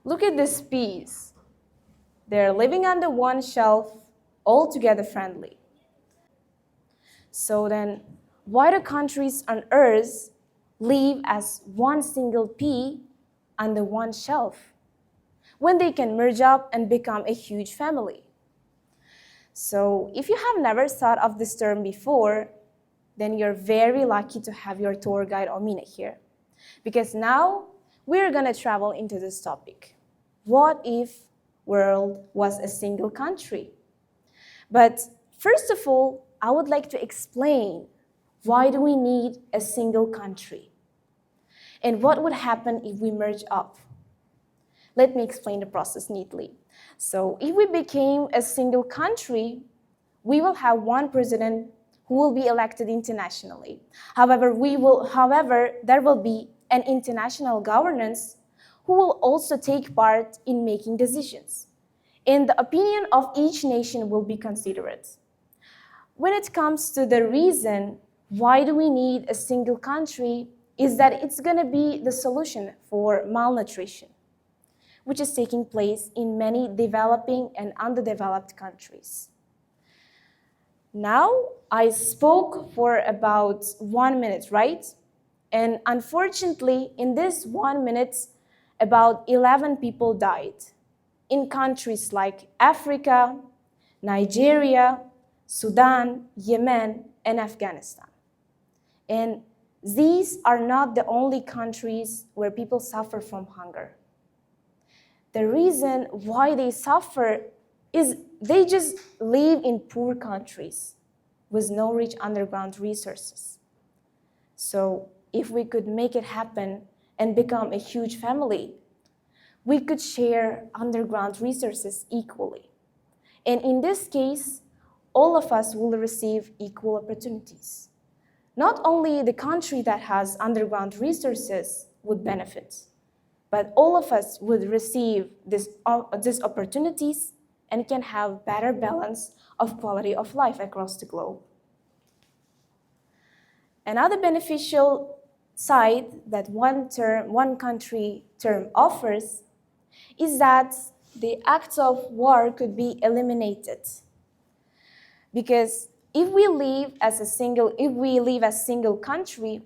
Look at these peas. They're living under one shelf, all together friendly. So then, why do countries on Earth live as one single pea under one shelf when they can merge up and become a huge family? So if you have never thought of this term before, then you're very lucky to have your tour guide Omina here. Because now we're gonna travel into this topic. What if world was a single country? But first of all, I would like to explain why do we need a single country? And what would happen if we merge up? Let me explain the process neatly. So if we became a single country, we will have one president who will be elected internationally. However, there will be an international governance who will also take part in making decisions. And the opinion of each nation will be considered. When it comes to the reason why do we need a single country, is that it's going to be the solution for malnutrition, which is taking place in many developing and underdeveloped countries. Now, I spoke for about 1 minute, right? And unfortunately, in this 1 minute, about 11 people died in countries like Africa, Nigeria, Sudan, Yemen, and Afghanistan. And these are not the only countries where people suffer from hunger. The reason why they suffer is they just live in poor countries with no rich underground resources. So if we could make it happen and become a huge family, we could share underground resources equally. And in this case, all of us will receive equal opportunities. Not only the country that has underground resources would benefit, but all of us would receive these opportunities and can have better balance of quality of life across the globe. Another beneficial side that one country term offers is that the acts of war could be eliminated. Because if we live as single country,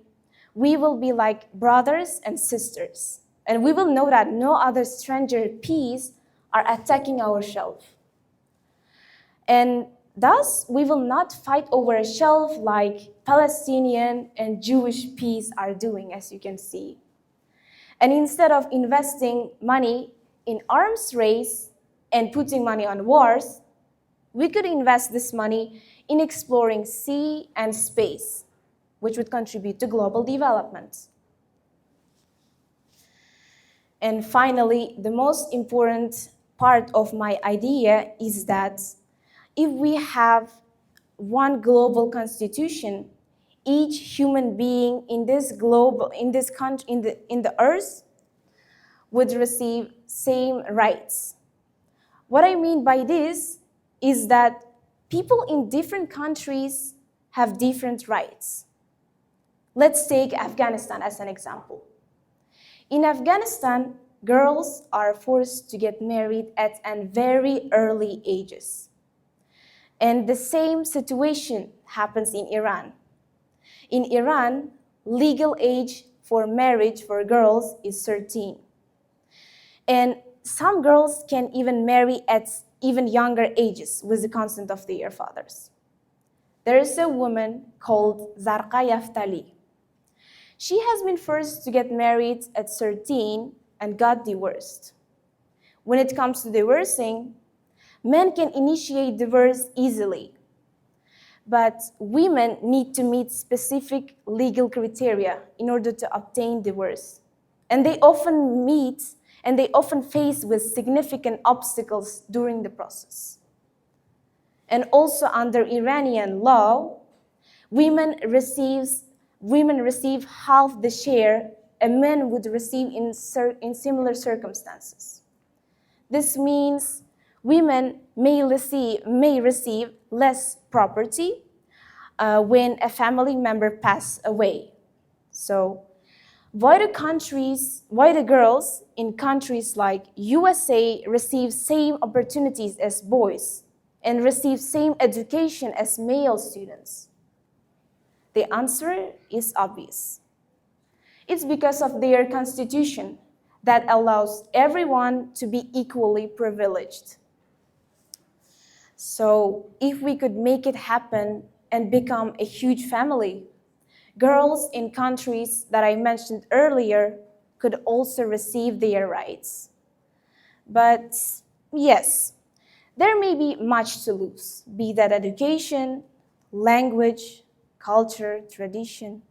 we will be like brothers and sisters. And we will know that no other stranger peas are attacking our shelf. And thus, we will not fight over a shelf like Palestinian and Jewish peas are doing, as you can see. And instead of investing money in arms race and putting money on wars, we could invest this money in exploring sea and space, which would contribute to global development. And finally, the most important part of my idea is that if we have one global constitution, each human being in this country, in the earth, would receive same rights. What I mean by this is that people in different countries have different rights. Let's take Afghanistan as an example. In Afghanistan, girls are forced to get married at a very early ages. And the same situation happens in Iran. In Iran, legal age for marriage for girls is 13. And some girls can even marry at even younger ages with the consent of their fathers. There is a woman called Zarqa Yaftali. She has been forced to get married at 13 and got divorced. When it comes to divorcing, men can initiate divorce easily, but women need to meet specific legal criteria in order to obtain divorce. And they often face with significant obstacles during the process. And also under Iranian law, women receive half the share a man would receive in similar circumstances. This means women may receive less property when a family member passes away. So Why do girls in countries like USA receive same opportunities as boys and receive same education as male students? The answer is obvious. It's because of their constitution that allows everyone to be equally privileged. So if we could make it happen and become a huge family, girls in countries that I mentioned earlier could also receive their rights. But yes, there may be much to lose, be that education, language, culture, tradition.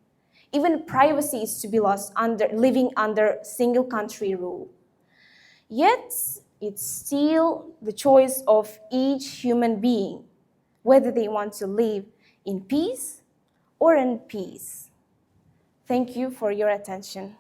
Even privacy is to be lost living under single country rule. Yet, it's still the choice of each human being, whether they want to live in peace or in peace. Thank you for your attention.